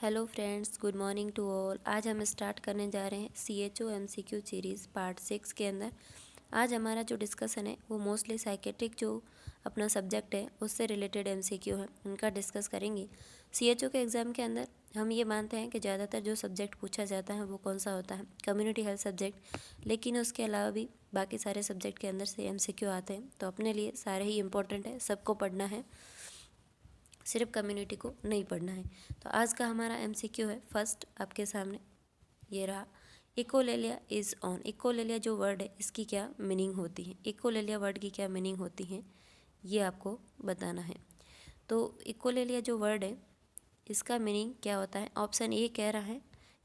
Hello friends, good morning to all. आज हम start करने जा रहे हैं CHO MCQ सीरीज़ पार्ट 6 के अंदर। आज हमारा जो डिस्कशन है वो मोस्टली साइकेट्रिक जो अपना सब्जेक्ट है उससे रिलेटेड MCQ है, उनका डिस्कस करेंगे। CHO के एग्ज़ाम के अंदर हम ये मानते हैं कि ज़्यादातर जो सब्जेक्ट पूछा जाता है वो कौन सा होता है, कम्युनिटी हेल्थ सब्जेक्ट। लेकिन उसके अलावा भी बाकी सारे सब्जेक्ट के अंदर से MCQ आते हैं, तो अपने लिए सारे ही इम्पोर्टेंट है, सबको पढ़ना है, सिर्फ कम्युनिटी को नहीं पढ़ना है। तो आज का हमारा MCQ है फर्स्ट आपके सामने ये रहा। Echolalia is on. इकोलेलिया जो वर्ड है इसकी क्या मीनिंग होती है, इकोलेलिया वर्ड की क्या मीनिंग होती है ये आपको बताना है। तो इकोलेलिया जो वर्ड है इसका मीनिंग क्या होता है। ऑप्शन ए कह रहा है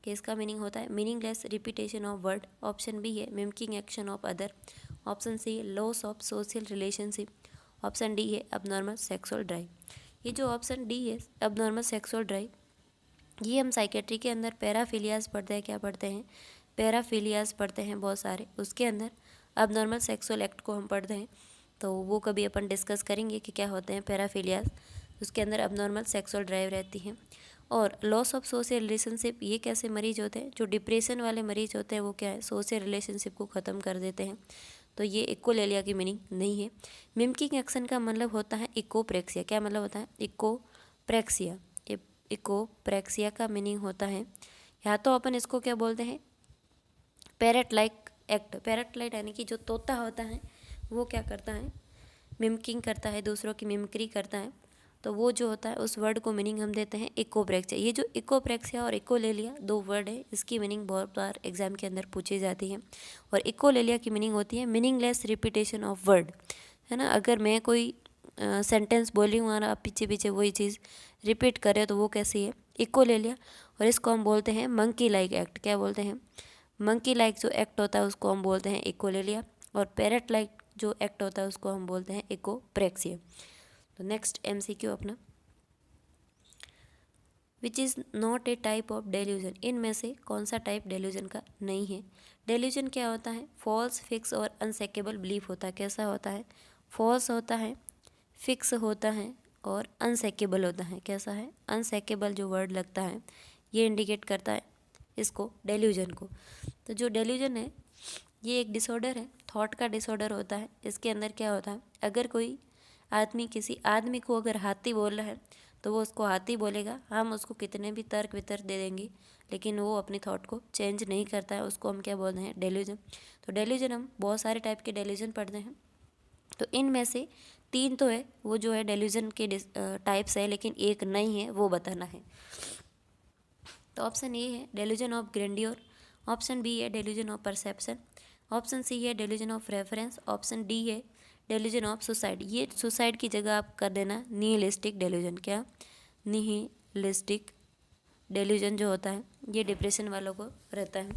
कि इसका मीनिंग होता है meaningless repetition of word. Option B है mimicking action of other. Option C है loss of social relationship. Option D है अबनॉर्मल सेक्सुअल ड्राइव। ये जो ऑप्शन डी है अबनॉर्मल सेक्सुअल ड्राइव, ये हम साइकेट्री के अंदर पैराफिलियाज पढ़ते हैं। क्या पढ़ते हैं? पैराफिलियाज पढ़ते हैं बहुत सारे। उसके अंदर अबनॉर्मल सेक्सुअल एक्ट को हम पढ़ते हैं, तो वो कभी अपन डिस्कस करेंगे कि क्या होते हैं पैराफिलियाज। उसके अंदर अबनॉर्मल सेक्सुअल ड्राइव रहती है। और लॉस ऑफ सोशल रिलेशनशिप, ये कैसे मरीज होते हैं? जो डिप्रेशन वाले मरीज होते हैं वो क्या है, सोशल रिलेशनशिप को ख़त्म कर देते हैं। तो ये इकोलेलिया की मीनिंग नहीं है। मिमिकिंग एक्शन का मतलब होता है इकोप्रेक्सिया। क्या मतलब होता है? इकोप्रेक्सिया। इकोप्रेक्सिया का मीनिंग होता है, या तो अपन इसको क्या बोलते हैं, parrot like act. Parrot like यानी कि जो तोता होता है वो क्या करता है, मिमिकिंग करता है, दूसरों की मिमिक्री करता है। तो वो जो होता है उस वर्ड को मीनिंग हम देते हैं इकोप्रेक्सिया। ये जो इकोप्रेक्सिया और इकोलेलिया दो वर्ड है, इसकी मीनिंग बहुत बार एग्जाम के अंदर पूछी जाती है। और इकोलेलिया की मीनिंग होती है मीनिंगलेस रिपीटेशन ऑफ वर्ड, है ना। अगर मैं कोई सेंटेंस बोली हूँ और आप पीछे पीछे वही चीज़ रिपीट करें तो वो कैसी है, इकोलेलिया। और इसको हम बोलते हैं मंकी लाइक एक्ट। क्या बोलते हैं? मंकी लाइक जो एक्ट होता है उसको हम बोलते हैं इकोलेलिया। और पैरट लाइक जो एक्ट होता है उसको हम बोलते हैं इकोप्रेक्सिया। तो नेक्स्ट MCQ अपना, which is not a type of delusion. इनमें से कौन सा टाइप डेल्यूजन का नहीं है? डेल्यूजन क्या होता है? फॉल्स, फिक्स और अनसेकेबल बिलीफ होता है। कैसा होता है? फॉल्स होता है, फिक्स होता है और अनसेकेबल होता है। कैसा है? अनसेकेबल जो वर्ड लगता है ये इंडिकेट करता है इसको, डेल्यूजन को। तो जो डेल्यूजन है ये एक डिसऑर्डर है, थॉट का डिसऑर्डर होता है। इसके अंदर क्या होता है, अगर कोई आदमी किसी आदमी को अगर हाथी बोल रहा है तो वो उसको हाथी बोलेगा। हम उसको कितने भी तर्क वितर्क दे देंगे लेकिन वो अपनी थॉट को चेंज नहीं करता है। उसको हम क्या बोलते हैं? डेल्यूजन। तो डेल्यूजन हम बहुत सारे टाइप के डेल्यूजन पढ़ते हैं। तो इनमें से 3 तो है वो जो है डेल्यूजन के टाइप्स है, लेकिन एक नहीं है, वो बताना है। तो ऑप्शन ए है delusion of grandeur. Option B है delusion of perception. Option C है delusion of reference. Option D है डेल्यूजन ऑफ सुसाइड। ये सुसाइड की जगह आप कर देना निहिलिस्टिक डेल्यूजन। क्या? निहिलिस्टिक डेल्यूजन जो होता है ये डिप्रेशन वालों को रहता है।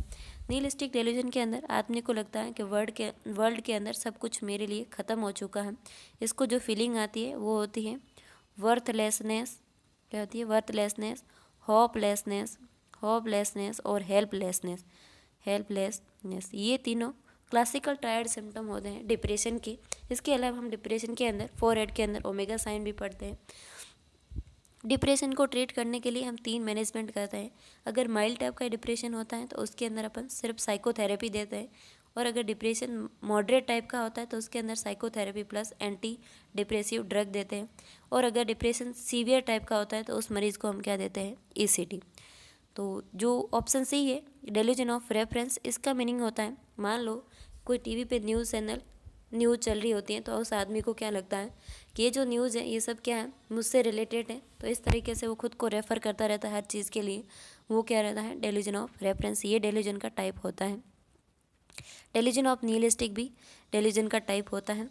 निहिलिस्टिक डेल्यूजन के अंदर आदमी को लगता है कि वर्ल्ड के अंदर सब कुछ मेरे लिए ख़त्म हो चुका है। इसको जो फीलिंग आती है वो होती है वर्थलेसनेस। क्या होती है? वर्थलेसनेस, होपलेसनेस, होपलेसनेस और हेल्पलेसनेस। हेल्पलेसनेस, ये तीनों क्लासिकल ट्रायड सिम्टम होते हैं डिप्रेशन के। इसके अलावा हम डिप्रेशन के अंदर फोरहेड के अंदर ओमेगा साइन भी पढ़ते हैं। डिप्रेशन को ट्रीट करने के लिए हम 3 मैनेजमेंट करते हैं। अगर माइल्ड टाइप का डिप्रेशन होता है तो उसके अंदर अपन सिर्फ साइकोथेरेपी देते हैं। और अगर डिप्रेशन मॉडरेट टाइप का होता है तो उसके अंदर psychotherapy plus anti depressive drug देते हैं। और अगर डिप्रेशन सीवियर टाइप का होता है तो उस मरीज़ को हम क्या देते हैं? ECT। तो जो ऑप्शन सी है डेल्यूजन ऑफ रेफरेंस, इसका मीनिंग होता है, मान लो कोई टीवी पे न्यूज़ चैनल न्यूज़ चल रही होती है तो उस आदमी को क्या लगता है कि ये जो न्यूज़ है ये सब क्या है, मुझसे रिलेटेड है। तो इस तरीके से वो खुद को रेफ़र करता रहता है हर चीज़ के लिए, वो क्या रहता है? Delusion of reference. ये डेल्यूजन का टाइप होता है। डेल्यूजन ऑफ निहिलिस्टिक भी डेल्यूजन का टाइप होता है।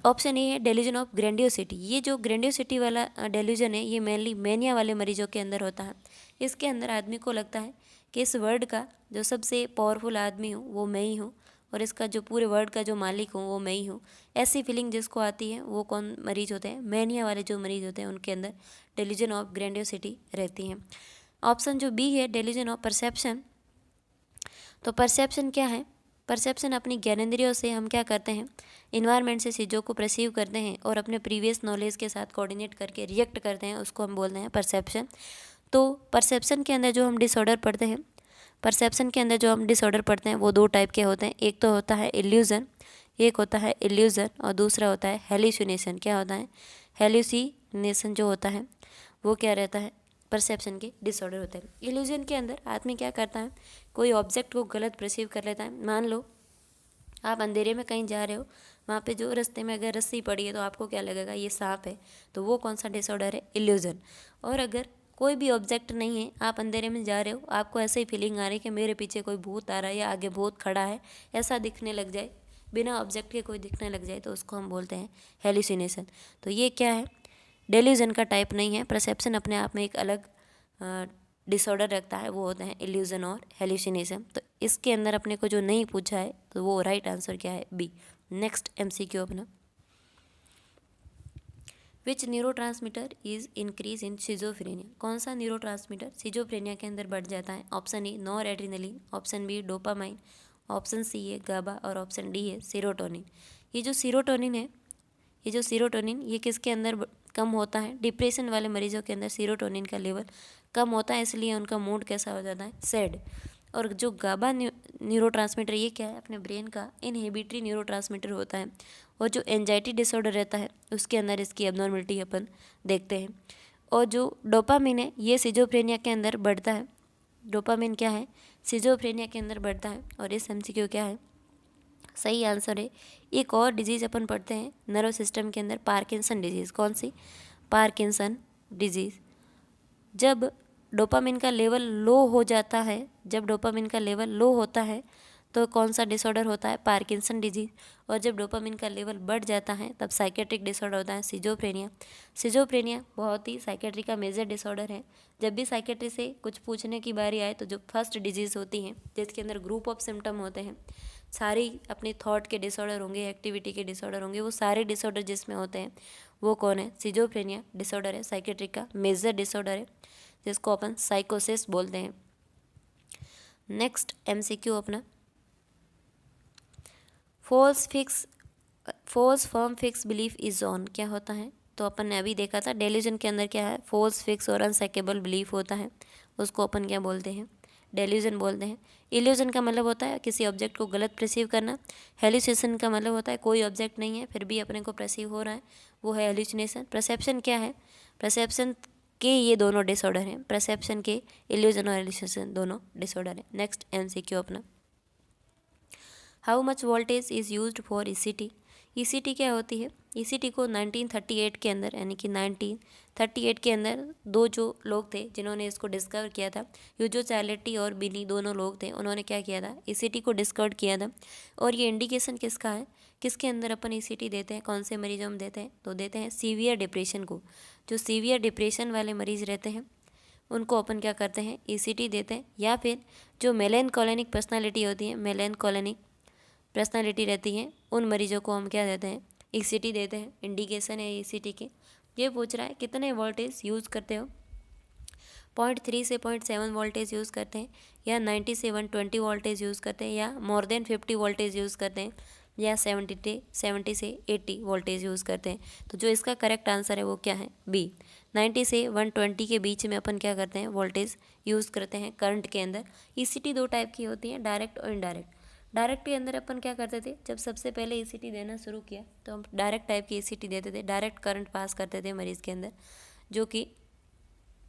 ऑप्शन ए है डेल्यूजन ऑफ ग्रैंडियोसिटी। ये जो ग्रैंडियोसिटी वाला डेल्यूजन है ये मेनली मैनिया वाले मरीजों के अंदर होता है। इसके अंदर आदमी को लगता है कि इस वर्ल्ड का जो सबसे पावरफुल आदमी हूँ वो मैं ही हूँ और इसका जो पूरे वर्ल्ड का जो मालिक हूँ वो मैं ही हूँ। ऐसी फीलिंग जिसको आती है वो कौन मरीज होते हैं? मैनिया वाले जो मरीज होते हैं उनके अंदर डेल्यूजन ऑफ ग्रैंडियोसिटी रहती है। ऑप्शन जो बी है डेल्यूजन ऑफ परसेप्शन। तो परसेप्शन क्या है? परसेप्शन अपनी ज्ञानेंद्रियों से हम क्या करते हैं, इन्वायरमेंट से चीज़ों को परसीव करते हैं और अपने प्रीवियस नॉलेज के साथ कोऑर्डिनेट करके रिएक्ट करते हैं, उसको हम बोलते हैं परसेप्शन। तो परसेप्शन के अंदर जो हम डिसऑर्डर पढ़ते हैं, परसेप्शन के अंदर जो हम डिसऑर्डर पढ़ते हैं वो दो टाइप के होते हैं। एक तो होता है इल्यूज़न, एक होता है इल्यूज़न और दूसरा होता है हेल्यूसिनेशन। क्या होता है? हेल्यूसिनेशन जो होता है वो क्या रहता है? परसेप्शन के डिसऑर्डर होते हैं। इल्यूजन के अंदर आदमी क्या करता है, कोई ऑब्जेक्ट को गलत परसीव कर लेता है। मान लो आप अंधेरे में कहीं जा रहे हो, वहाँ पे जो रास्ते में अगर रस्सी पड़ी है तो आपको क्या लगेगा, ये सांप है। तो वो कौन सा डिसऑर्डर है? इल्यूजन। और अगर कोई भी ऑब्जेक्ट नहीं है, आप अंधेरे में जा रहे हो, आपको ऐसे ही फीलिंग आ रही है कि मेरे पीछे कोई भूत आ रहा है या आगे भूत खड़ा है, ऐसा दिखने लग जाए, बिना ऑब्जेक्ट के कोई दिखने लग जाए, तो उसको हम बोलते हैं हेल्यूसिनेशन। तो ये क्या है? डेल्यूजन का टाइप नहीं है। परसेप्शन अपने आप में एक अलग डिसऑर्डर रखता है, वो होते हैं इल्यूजन और हेल्यूसिनेशन। तो इसके अंदर अपने को जो नहीं पूछा है तो वो राइट आंसर क्या है? बी। नेक्स्ट MCQ अपना, which neurotransmitter is increase in schizophrenia? कौन सा न्यूरोट्रांसमीटर सिजोफ्रेनिया के अंदर बढ़ जाता है? Option A noradrenaline, option B dopamine, option C है गाबा और ऑप्शन डी है सीरोटोनिन। ये जो सीरोटोनिन है, ये किसके अंदर कम होता है? डिप्रेशन वाले मरीजों के अंदर सीरोटोनिन का लेवल कम होता है, इसलिए उनका मूड कैसा हो जाता है? सैड। और जो गाबा न्यूरोट्रांसमीटर, ये क्या है? अपने ब्रेन का इनहिबिटरी न्यूरोट्रांसमीटर होता है। और जो एंजाइटी डिसऑर्डर रहता है उसके अंदर इसकी एब्नॉर्मलिटी अपन देखते हैं। और जो डोपामिन है, ये सिजोफ्रेनिया के अंदर बढ़ता है। डोपामिन क्या है? सिजोफ्रेनिया के अंदर बढ़ता है। और इस MCQ क्या है? सही आंसर है। एक और डिजीज़ अपन पढ़ते हैं नर्व सिस्टम के अंदर, पार्किंसन डिजीज़। कौन सी? Parkinson disease. जब डोपामिन का लेवल लो हो जाता है, जब डोपामिन का लेवल लो होता है तो कौन सा डिसऑर्डर होता है? Parkinson disease. और जब डोपामिन का लेवल बढ़ जाता है तब साइकेट्रिक डिसऑर्डर होता है सिजोफ्रेनिया। सिजोफ्रेनिया बहुत ही साइकेट्री का मेजर डिसऑर्डर है। जब भी साइकेट्री से कुछ पूछने की बारी आए तो जो फर्स्ट डिजीज़ होती हैं, जिसके अंदर ग्रुप ऑफ सिम्टम होते हैं, सारी अपने थॉट के डिसऑर्डर होंगे, एक्टिविटी के डिसऑर्डर होंगे, वो सारे डिसऑर्डर जिसमें होते हैं वो कौन है? सिजोफ्रेनिया डिसऑर्डर है, साइकेट्रिक का मेजर डिसऑर्डर है, जिसको अपन साइकोसिस बोलते हैं। नेक्स्ट MCQ अपना, false firm fix belief is on. क्या होता है? तो अपन ने अभी देखा था डेल्यूजन के अंदर क्या है? फॉल्स फिक्स और अनसेकेबल बिलीफ होता है, उसको अपन क्या बोलते हैं? डेल्यूजन बोलते हैं। इल्यूजन का मतलब होता है किसी ऑब्जेक्ट को गलत परसीव करना। हेल्यूसिनेशन का मतलब होता है कोई ऑब्जेक्ट नहीं है फिर भी अपने को परसीव हो रहा है, वो है हेल्यूसिनेशन। परसेप्शन क्या है? परसेप्शन के ये दोनों डिसऑर्डर हैं, परसेप्शन के इल्यूजन और हेल्यूसिनेशन दोनों डिसऑर्डर हैं। नेक्स्ट MCQ अपना, how much voltage is used for ECT? ECT क्या होती है? ECT को 1938 के अंदर, यानी कि 1938 के अंदर दो जो लोग थे जिन्होंने इसको डिस्कवर किया था, यूजो चार्लेटी और बिनी, दोनों लोग थे, उन्होंने क्या किया था? ECT को डिस्कवर किया था। और ये इंडिकेशन किसका है? किसके अंदर अपन ECT देते हैं? कौन से मरीजों में देते हैं? तो देते हैं सीवियर डिप्रेशन को। जो सीवियर डिप्रेशन वाले मरीज़ रहते हैं उनको अपन क्या करते हैं? ECT देते हैं। या फिर जो मेलेनकोलिनिक पर्सनालिटी होती है, मेलेनकोलिनिक पर्सनालिटी रहती है, उन मरीजों को हम क्या देते हैं? ECT देते हैं। इंडिकेशन है ECT के। ये पूछ रहा है कितने वोल्टेज यूज़ करते हो? 0.3 से 0.7 वोल्टेज यूज़ करते हैं, या 90 से 120 वोल्टेज यूज़ करते हैं, या मोर देन 50 वोल्टेज यूज़ करते हैं, या 70 से 80 वोल्टेज यूज़ करते हैं। तो जो इसका करेक्ट आंसर है वो क्या है? बी। 90 से 120 के बीच में अपन क्या करते हैं? वोल्टेज यूज़ करते हैं करंट के अंदर। ECT दो टाइप की होती है, डायरेक्ट और इनडायरेक्ट। डायरेक्ट के अंदर अपन क्या करते थे? जब सबसे पहले ECT देना शुरू किया तो हम डायरेक्ट टाइप की ECT देते थे, डायरेक्ट करंट पास करते थे मरीज़ के अंदर, जो कि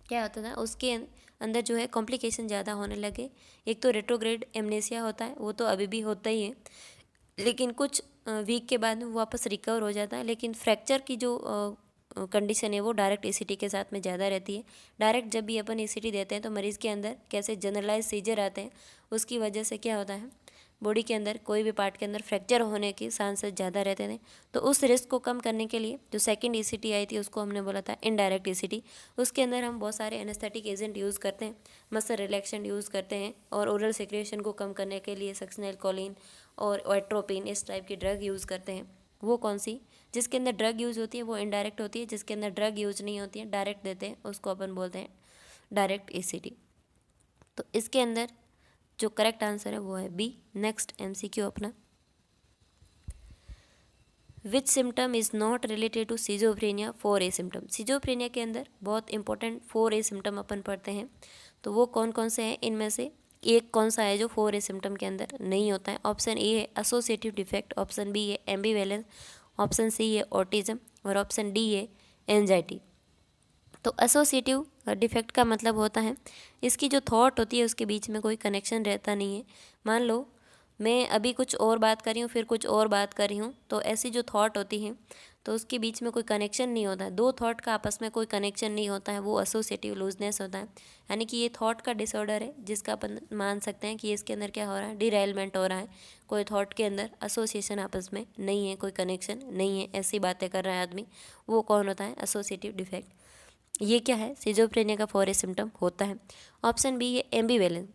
क्या होता था उसके अंदर जो है कॉम्प्लिकेशन ज़्यादा होने लगे। एक तो रेट्रोग्रेड एमनेसिया होता है, वो तो अभी भी होता ही है, लेकिन कुछ वीक के बाद वो वापस रिकवर हो जाता है। लेकिन फ्रैक्चर की जो कंडीशन है वो डायरेक्ट ECT के साथ में ज़्यादा रहती है। डायरेक्ट जब भी अपन ECT देते हैं तो मरीज़ के अंदर कैसे जनरलाइज सीजर आते हैं, उसकी वजह से क्या होता है? बॉडी के अंदर कोई भी पार्ट के अंदर फ्रैक्चर होने के चांसेस ज़्यादा रहते थे। तो उस रिस्क को कम करने के लिए जो सेकंड ECT आई थी उसको हमने बोला था इनडायरेक्ट ECT। उसके अंदर हम बहुत सारे एनेस्थेटिक एजेंट यूज़ करते हैं, मसल रिलैक्सेंट यूज़ करते हैं, और ओरल सिक्रेशन को कम करने के लिए सक्सिनल कोलिन और एट्रोपिन इस टाइप की ड्रग यूज़ करते हैं। वो कौन सी? जिसके अंदर ड्रग यूज़ होती है वो इनडायरेक्ट होती है, जिसके अंदर ड्रग यूज़ नहीं होती है डायरेक्ट देते हैं, उसको अपन बोलते हैं डायरेक्ट ECT। तो इसके अंदर जो करेक्ट आंसर है वो है बी। नेक्स्ट MCQ अपना, which symptom is not related to schizophrenia 4A symptom. Schizophrenia के अंदर बहुत इंपॉर्टेंट 4A सिम्टम अपन पढ़ते हैं, तो वो कौन कौन से हैं, इनमें से एक कौन सा है जो 4A सिम्टम के अंदर नहीं होता है। ऑप्शन ए है एसोसिएटिव डिफेक्ट, ऑप्शन बी है एम्बीवेलेंस, ऑप्शन सी है ऑटिज्म और ऑप्शन डी है एंजाइटी। तो एसोसिएटिव डिफेक्ट का मतलब होता है इसकी जो थॉट होती है उसके बीच में कोई कनेक्शन रहता नहीं है। मान लो मैं अभी कुछ और बात कर रही हूँ फिर कुछ और बात कर रही हूँ, तो ऐसी जो थॉट होती है तो उसके बीच में कोई कनेक्शन नहीं होता है, दो थॉट का आपस में कोई कनेक्शन नहीं होता है, वो एसोसिएटिव लूजनेस होता है। यानी कि ये थॉट का डिसऑर्डर है जिसका अपन मान सकते हैं कि इसके अंदर क्या हो रहा है, डिराइलमेंट हो रहा है, कोई थॉट के अंदर एसोसिएशन आपस में नहीं है, कोई कनेक्शन नहीं है, ऐसी बातें कर रहा है आदमी, वो कौन होता है, एसोसिएटिव डिफेक्ट। ये क्या है, सिजोफ्रेनिया का 4A सिम्टम होता है। ऑप्शन बी है एम्बीवेलेंस।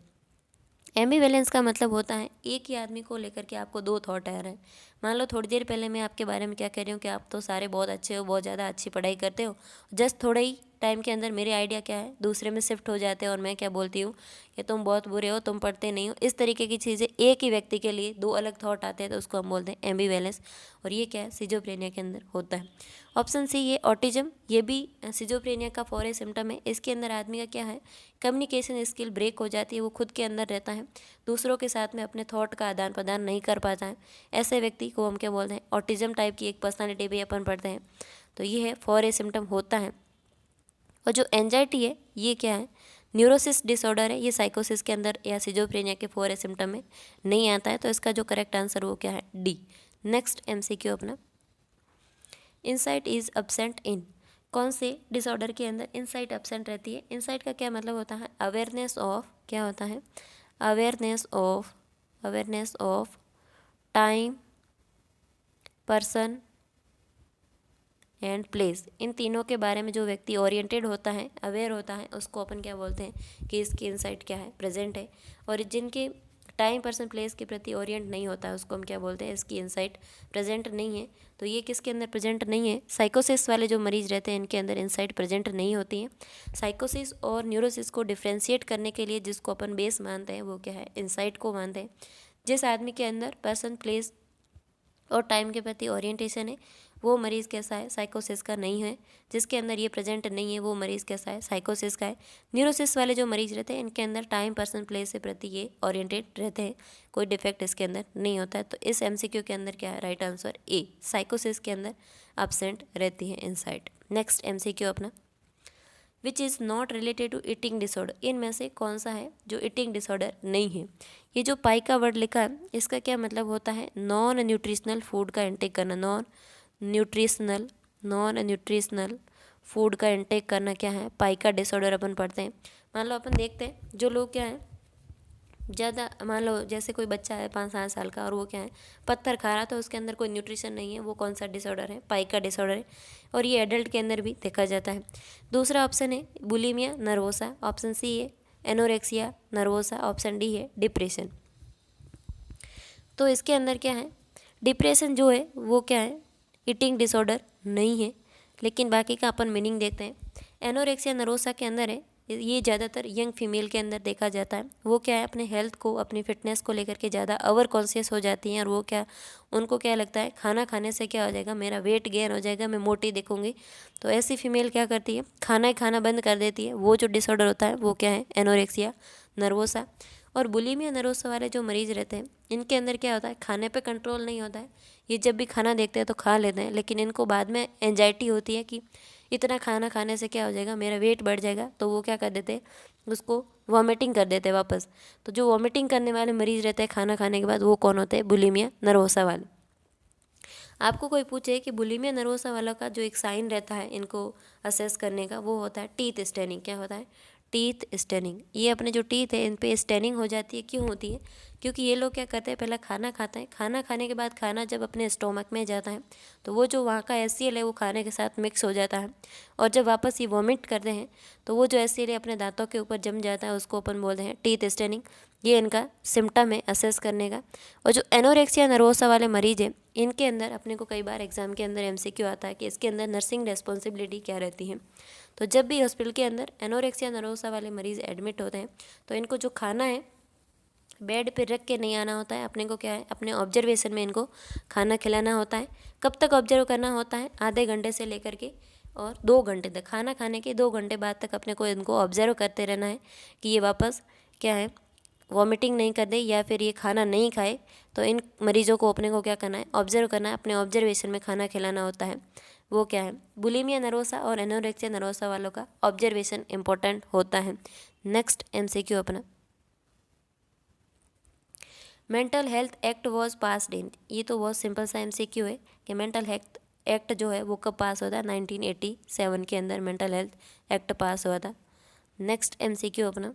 एम्बीवेलेंस का मतलब होता है एक ही आदमी को लेकर के आपको दो थॉट आ रहे हैं। मान लो थोड़ी देर पहले मैं आपके बारे में क्या कह रही हूँ कि आप तो सारे बहुत अच्छे हो, बहुत ज़्यादा अच्छी पढ़ाई करते हो, जस्ट थोड़े ही टाइम के अंदर मेरे आइडिया क्या है दूसरे में शिफ्ट हो जाते हैं और मैं क्या बोलती हूँ कि तुम बहुत बुरे हो, तुम पढ़ते नहीं हो। इस तरीके की चीज़ें एक ही व्यक्ति के लिए दो अलग थॉट आते हैं तो उसको हम बोलते हैं एम्बीवेलेंस, और ये क्या है, सिजोफ्रेनिया के अंदर होता है। ऑप्शन सी ये ऑटिज्म, ये भी सिजोफ्रेनिया का 4A सिम्टम है। इसके अंदर आदमी का क्या है, कम्युनिकेशन स्किल ब्रेक हो जाती है, वो खुद के अंदर रहता है, दूसरों के साथ में अपने थॉट का आदान प्रदान नहीं कर पाता है। ऐसे व्यक्ति को हम क्या बोलते हैं, ऑटिज्म टाइप की एक पर्सनालिटी भी अपन पढ़ते हैं। तो ये है 4A सिम्टम होता है। और जो एंजाइटी है ये क्या है, न्यूरोसिस डिसऑर्डर है, ये साइकोसिस के अंदर या सिजोफ्रेनिया के 4A सिम्टम में नहीं आता है। तो इसका जो करेक्ट आंसर वो क्या है, डी। नेक्स्ट MCQ अपना, इंसाइट इज एब्सेंट इन, कौन से डिसऑर्डर के अंदर इंसाइट एब्सेंट रहती है। इंसाइट का क्या मतलब होता है, अवेयरनेस ऑफ, क्या होता है, awareness of time, person and place. इन तीनों के बारे में जो व्यक्ति ओरिएंटेड होता है, अवेयर होता है, उसको अपन क्या बोलते हैं कि इसकी इंसाइट क्या है, प्रेजेंट है। और जिनके टाइम, पर्सन, प्लेस के प्रति ओरिएंट नहीं होता है उसको हम क्या बोलते हैं, इसकी इंसाइट प्रेजेंट नहीं है। तो ये किसके अंदर प्रेजेंट नहीं है, साइकोसिस वाले जो मरीज रहते हैं इनके अंदर इंसाइट प्रेजेंट नहीं होती है। साइकोसिस और न्यूरोसिस को डिफ्रेंशिएट करने के लिए जिसको अपन बेस मानते हैं वो क्या है, इंसाइट को मानते हैं। जिस आदमी के अंदर पर्सन, प्लेस और टाइम के प्रति ओरिएंटेशन है वो मरीज़ कैसा है, साइकोसिस का नहीं है। जिसके अंदर ये प्रेजेंट नहीं है वो मरीज़ कैसा है, साइकोसिस का है। न्यूरोसिस वाले जो मरीज़ रहते हैं इनके अंदर टाइम, पर्सन, प्लेस से प्रति ये ओरिएंटेड रहते हैं, कोई डिफेक्ट इसके अंदर नहीं होता है। तो इस MCQ के अंदर क्या है, राइट आंसर ए, साइकोसिस के अंदर एब्सेंट रहती है इंसाइट। नेक्स्ट MCQ अपना, which is not related to eating disorder, इनमें से कौन सा है जो ईटिंग डिसऑर्डर नहीं है। ये जो पाई का वर्ड लिखा है इसका क्या मतलब होता है, नॉन न्यूट्रिशनल फूड का इंटेक करना। नॉन न्यूट्रिशनल फूड का इंटेक करना क्या है, पाई का डिसऑर्डर अपन पढ़ते हैं। मान लो अपन देखते हैं जो लोग क्या है ज़्यादा, मान लो जैसे कोई बच्चा है 5-7 साल का और वो क्या है पत्थर खा रहा, तो उसके अंदर कोई न्यूट्रिशन नहीं है, वो कौन सा डिसऑर्डर है, पाई का डिसऑर्डर है। और ये एडल्ट के अंदर भी देखा जाता है। दूसरा ऑप्शन है बुलिमिया नर्वोसा, ऑप्शन सी है एनोरेक्सिया नर्वोसा, ऑप्शन डी है डिप्रेशन। तो इसके अंदर क्या है, डिप्रेशन जो है वो क्या है, ईटिंग डिसऑर्डर नहीं है। लेकिन बाकी का अपन मीनिंग देखते हैं। एनोरेक्सिया नर्वोसा के अंदर है, ये ज़्यादातर यंग फीमेल के अंदर देखा जाता है। वो क्या है, अपने हेल्थ को, अपनी फिटनेस को लेकर के ज़्यादा ओवर कॉन्शियस हो जाती हैं। और वो क्या, उनको क्या लगता है खाना खाने से क्या हो जाएगा, मेरा वेट गेन हो जाएगा, मैं मोटी दिखूंगी। तो ऐसी फीमेल क्या करती है, खाना ही खाना बंद कर देती है। वो जो डिसऑर्डर होता है वो क्या है, एनोरेक्सिया नर्वोसा। और बुलिमिया नर्वोसा वाले जो मरीज़ रहते हैं इनके अंदर क्या होता है, खाने पे कंट्रोल नहीं होता है। ये जब भी खाना देखते हैं तो खा लेते हैं, लेकिन इनको बाद में एंजाइटी होती है कि इतना खाना खाने से क्या हो जाएगा, मेरा वेट बढ़ जाएगा। तो वो क्या कर देते हैं, उसको वॉमिटिंग कर देते हैं वापस। तो जो वॉमिटिंग करने वाले मरीज़ रहते हैं खाना खाने के बाद, वो कौन होते हैं, बुलिमिया नर्वोसा वाले। आपको कोई पूछे कि बुलिमिया नर्वोसा वाला का जो एक साइन रहता है इनको असेस करने का, वो होता है टीथ स्टेनिंग। क्या होता है, टीथ स्टेनिंग। ये अपने जो टीथ है इन पे स्टेनिंग हो जाती है। क्यों होती है, क्योंकि ये लोग क्या करते हैं, पहले खाना खाते हैं, खाना खाने के बाद खाना जब अपने स्टोमक में जाता है तो वो जो वहाँ का HCl है वो खाने के साथ मिक्स हो जाता है। और जब वापस ये वॉमिट करते हैं तो वो जो HCl है अपने दांतों के ऊपर जम जाता है, उसको अपन बोलते हैं टीथ स्टेनिंग। ये इनका सिम्टम है असेस करने का। और जो एनोरेक्सिया नर्वोसा वाले मरीज हैं इनके अंदर अपने को कई बार एग्जाम के अंदर MCQ आता है कि इसके अंदर नर्सिंग रेस्पॉन्सिबिलिटी क्या रहती है। तो जब भी हॉस्पिटल के अंदर एनोरेक्सिया नर्वोसा वाले मरीज़ एडमिट होते हैं तो इनको जो खाना है बेड पे रख के नहीं आना होता है, अपने को क्या है अपने ऑब्जर्वेशन में इनको खाना खिलाना होता है। कब तक ऑब्जर्व करना होता है, आधे घंटे से लेकर के और 2 घंटे तक। खाना खाने के 2 घंटे बाद तक अपने को इनको ऑब्जर्व करते रहना है कि ये वापस क्या है वॉमिटिंग नहीं कर दे या फिर ये खाना नहीं खाए। तो इन मरीजों को अपने को क्या करना है, ऑब्जर्व करना है, अपने ऑब्जर्वेशन में खाना खिलाना होता है। वो क्या है बुलिमिया नर्वोसा और एनोरेक्सिया नर्वोसा वालों का ऑब्जर्वेशन इंपॉर्टेंट होता है। नेक्स्ट एमसीक्यू अपना, mental health act was passed in. ये तो बहुत सिंपल सा एमसीक्यू है कि मेंटल हेल्थ एक्ट जो है वो कब पास हुआ था, 1987 के अंदर मेंटल हेल्थ एक्ट पास हुआ था। नेक्स्ट एमसीक्यू अपना,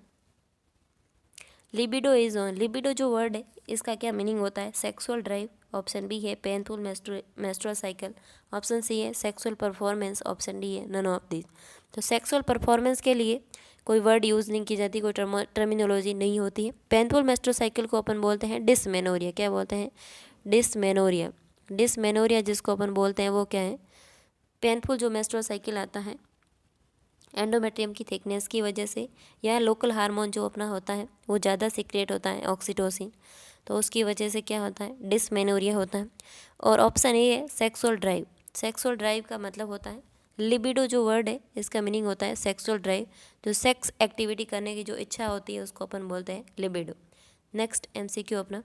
लिबिडो इज ऑन। लिबिडो जो वर्ड है इसका क्या मीनिंग होता है, सेक्सुअल ड्राइव। ऑप्शन बी है painful menstrual cycle. Option C है सेक्सुअल परफॉर्मेंस। ऑप्शन डी है नन ऑफ दिस। तो सेक्सुअल परफॉर्मेंस के लिए कोई वर्ड यूज़ नहीं की जाती, कोई टर्मिनोलॉजी नहीं होती है। पेनफुल मेस्ट्रुअल साइकिल को अपन बोलते हैं डिसमेनोरिया। क्या बोलते हैं, डिसमेनोरिया। डिसमेनोरिया जिसको अपन बोलते हैं वो क्या है, पेनफुल जो मेस्ट्रुअल साइकिल आता है एंडोमेट्रियम की थिकनेस की वजह से या लोकल हार्मोन जो अपना होता है वो ज़्यादा सीक्रेट होता है ऑक्सीटोसिन, तो उसकी वजह से क्या होता है डिसमेनोरिया होता है। और ऑप्शन ए है सेक्सुअल ड्राइव। सेक्सुअल ड्राइव का मतलब होता है लिबिडो जो वर्ड है इसका मीनिंग होता है सेक्सुअल ड्राइव, जो सेक्स एक्टिविटी करने की जो इच्छा होती है उसको अपन बोलते हैं लिबिडो। नेक्स्ट एमसीक्यू अपना,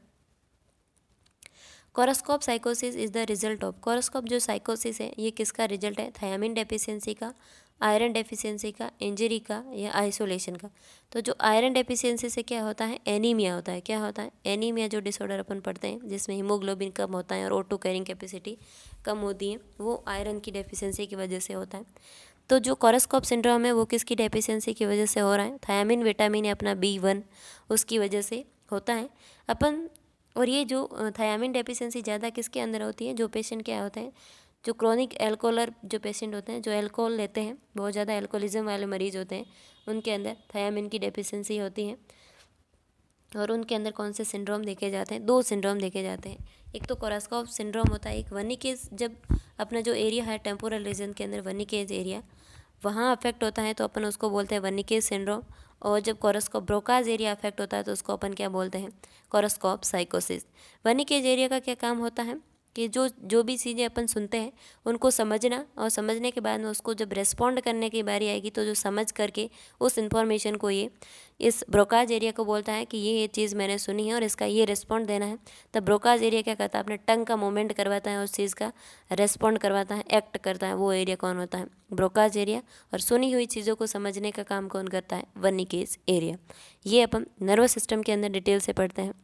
कोरोस्कोप साइकोसिस इज़ द रिजल्ट ऑफ। कोरोस्कोप जो साइकोसिस है ये किसका रिजल्ट है, थायमिन डेफिशिएंसी का, आयरन डेफिशिएंसी का, इंजरी का या आइसोलेशन का। तो जो आयरन डेफिशिएंसी से क्या होता है एनीमिया होता है। क्या होता है एनीमिया, जो डिसऑर्डर अपन पढ़ते हैं जिसमें हीमोग्लोबिन कम होता है और O2 कैरिंग कैपेसिटी कम होती है, वो आयरन की डेफिशिएंसी की वजह से होता है। तो जो कोरोस्कोप सिंड्रोम है वो किसकी डेफिशिएंसी की वजह से हो रहा है, थायमिन विटामिन है अपना B1 उसकी वजह से होता है अपन। और ये जो थायमिन डेफिशिएंसी ज़्यादा किसके अंदर होती है, जो पेशेंट क्या होते हैं, जो क्रॉनिक एल्कोहलर जो पेशेंट होते हैं, जो अल्कोहल लेते हैं, बहुत ज़्यादा एल्कोहलिज्म वाले मरीज होते हैं, उनके अंदर थायमिन की डेफिशिएंसी होती है। और उनके अंदर कौन से सिंड्रोम देखे जाते हैं, 2 सिंड्रोम देखे जाते हैं। एक तो कोरोस्कोप सिंड्रोम होता है, एक वर्निकेज, जब अपना जो एरिया है टेम्पोरल रीजन के अंदर वर्निकेज एरिया वहाँ अफेक्ट होता है तो अपन उसको बोलते हैं वर्निकेज सिंड्रोम। और जब कोरोस्कोप ब्रोकाज एरिया अफेक्ट होता है तो उसको अपन क्या बोलते हैं, कोरोस्कोप साइकोसिस। वर्निकेज एरिया का क्या काम होता है कि जो भी चीज़ें अपन सुनते हैं उनको समझना, और समझने के बाद में उसको जब रेस्पॉन्ड करने की बारी आएगी तो जो समझ करके उस इन्फॉर्मेशन को ये इस ब्रोकाज एरिया को बोलता है कि ये चीज़ मैंने सुनी है और इसका ये रिस्पॉन्ड देना है। तब ब्रोकाज एरिया क्या करता है, अपने टंग का मूवमेंट करवाता है, उस चीज़ का रेस्पॉन्ड करवाता है, एक्ट करता है। वो एरिया कौन होता है, ब्रोकाज एरिया। और सुनी हुई चीज़ों को समझने का काम कौन करता है, वर्निकेज एरिया। ये अपन नर्वस सिस्टम के अंदर डिटेल से पढ़ते हैं।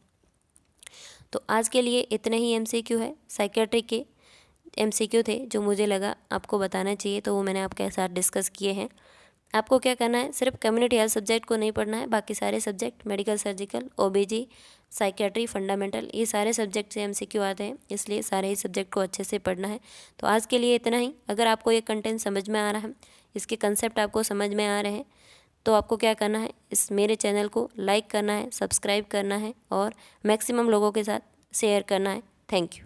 तो आज के लिए इतने ही एमसीक्यू है, साइकेट्री के एमसीक्यू थे जो मुझे लगा आपको बताना चाहिए, तो वो मैंने आपके साथ डिस्कस किए हैं। आपको क्या करना है, सिर्फ कम्युनिटी हेल्थ सब्जेक्ट को नहीं पढ़ना है, बाकी सारे subject medical, surgical, ओबीजी, psychiatry, fundamental, ये सारे सब्जेक्ट से एमसीक्यू आते हैं, इसलिए सारे ही सब्जेक्ट को अच्छे से पढ़ना है। तो आज के लिए इतना ही। अगर आपको ये कंटेंट समझ में आ रहा है, इसके कंसेप्ट आपको समझ में आ रहे हैं, तो आपको क्या करना है, इस मेरे चैनल को लाइक करना है, सब्सक्राइब करना है और मैक्सिमम लोगों के साथ शेयर करना है। Thank you.